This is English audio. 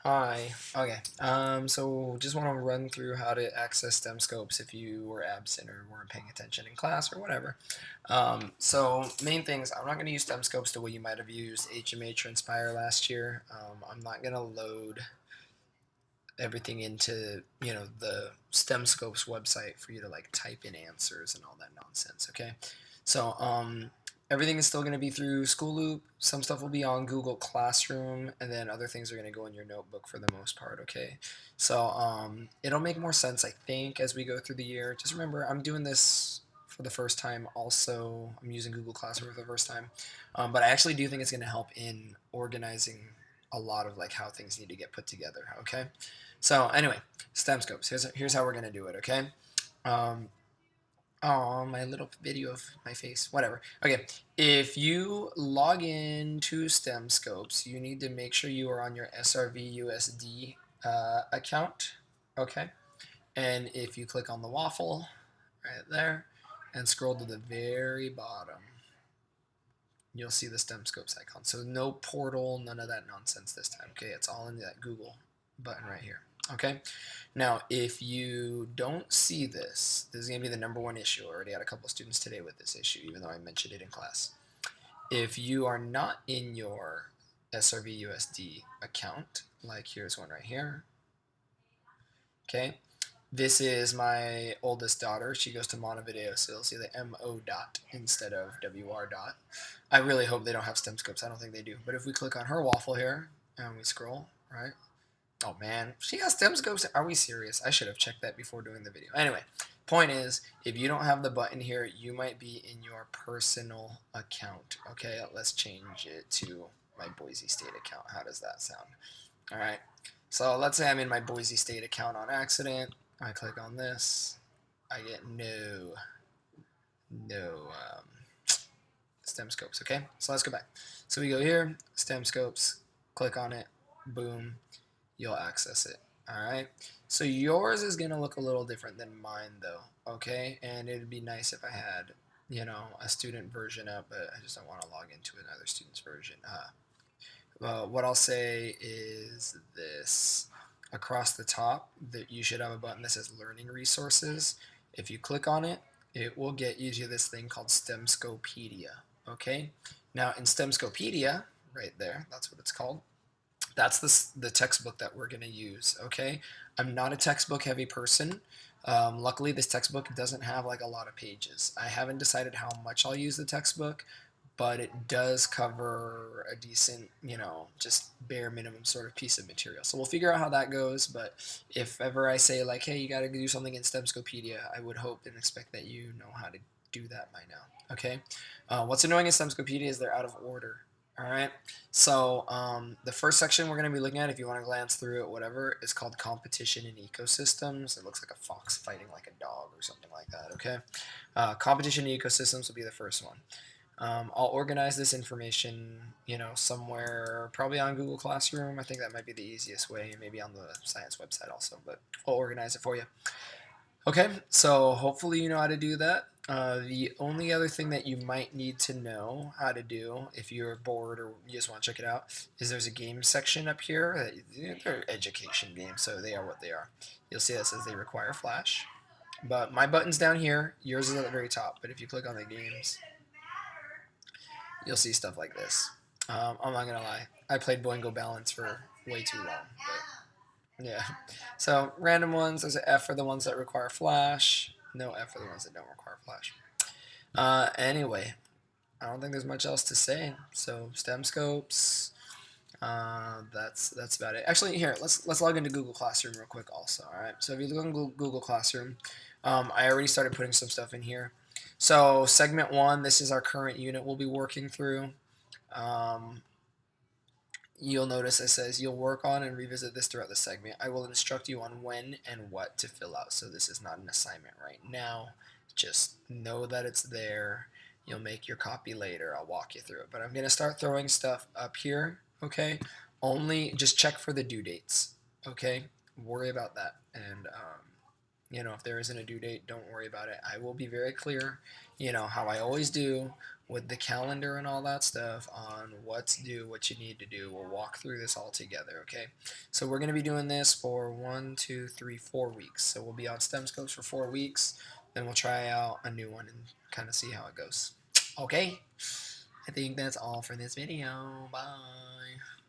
Hi. Okay. So just want to run through how to access Stemscopes if you were absent or weren't paying attention in class or whatever. So main things, I'm not going to use Stemscopes the way you might have used HMH or Inspire last year. I'm not going to load everything into, the Stemscopes website for you to like type in answers and all that nonsense, okay? So everything is still going to be through School Loop. Some stuff will be on Google Classroom, and then other things are going to go in your notebook for the most part, okay? So it'll make more sense, I think, as we go through the year. Just remember, I'm doing this for the first time also. I'm using Google Classroom for the first time. But I actually do think it's going to help in organizing a lot of like how things need to get put together, okay? So anyway, Stemscopes. Here's how we're gonna do it. Okay. Um, oh, my little video of my face. Whatever. Okay. If you log in to Stemscopes, you need to make sure you are on your SRV account. Okay. And if you click on the waffle right there and scroll to the very bottom, you'll see the Stemscopes icon. So no portal, none of that nonsense this time. Okay, it's all in that Google button right here. Okay, now if you don't see this, this is going to be the #1 issue. I already had a couple students today with this issue, even though I mentioned it in class. If you are not in your SRVUSD account, like here's one right here, okay, this is my oldest daughter. She goes to Montevideo, so you'll see the MO dot instead of WR dot. I really hope they don't have Stemscopes. I don't think they do. But if we click on her waffle here and we scroll, right? Oh man, she has Stemscopes. Are we serious? I should have checked that before doing the video. Anyway, point is, if you don't have the button here, you might be in your personal account. Okay, let's change it to my Boise State account. How does that sound? All right. So let's say I'm in my Boise State account on accident. I click on this. I get no Stemscopes. Okay, so let's go back. So we go here, Stemscopes, click on it, boom, you'll access it. All right. So yours is gonna look a little different than mine though. Okay, and it'd be nice if I had, a student version up, but I just don't want to log into another student's version. What I'll say is this. Across the top, that you should have a button that says Learning Resources. If you click on it, it will get you to this thing called Stemscopedia. Okay? Now, in Stemscopedia, right there, that's what it's called, that's the textbook that we're going to use. Okay? I'm not a textbook heavy person. Luckily, this textbook doesn't have like a lot of pages. I haven't decided how much I'll use the textbook, but it does cover a decent, just bare minimum sort of piece of material. So we'll figure out how that goes. But if ever I say like, hey, you got to do something in Stemscopedia, I would hope and expect that you know how to do that by now. Okay. What's annoying in Stemscopedia is they're out of order. All right. So the first section we're going to be looking at, if you want to glance through it, whatever, is called competition in ecosystems. It looks like a fox fighting like a dog or something like that. Okay. Competition in ecosystems will be the first one. I'll organize this information, somewhere probably on Google Classroom. I think that might be the easiest way, maybe on the science website also, but I'll organize it for you. Okay, so hopefully you know how to do that. The only other thing that you might need to know how to do if you're bored or you just want to check it out is there's a game section up here. They're education games, so they are what they are. You'll see that says they require Flash. But my button's down here, yours is at the very top. But if you click on the games, you'll see stuff like this. I'm not gonna lie, I played Boingo Balance for way too long. But yeah, so random ones. There's an F for the ones that require Flash. No F for the ones that don't require Flash. Anyway, I don't think there's much else to say. So Stemscopes. That's about it. Actually, here let's log into Google Classroom real quick. Also, all right. So if you look on Google Classroom, I already started putting some stuff in here. So segment 1, this is our current unit we'll be working through. Um, you'll notice it says you'll work on and revisit this throughout the segment. I will instruct you on when and what to fill out. So this is not an assignment right now. Just know that it's there. You'll make your copy later. I'll walk you through it. But I'm going to start throwing stuff up here, okay? Only just check for the due dates, okay? Worry about that. And, if there isn't a due date, don't worry about it. I will be very clear, how I always do with the calendar and all that stuff on what to do, what you need to do. We'll walk through this all together, okay? So we're going to be doing this for 4 weeks. So we'll be on Stemscopes for 4 weeks. Then we'll try out a new one and kind of see how it goes. Okay? I think that's all for this video. Bye.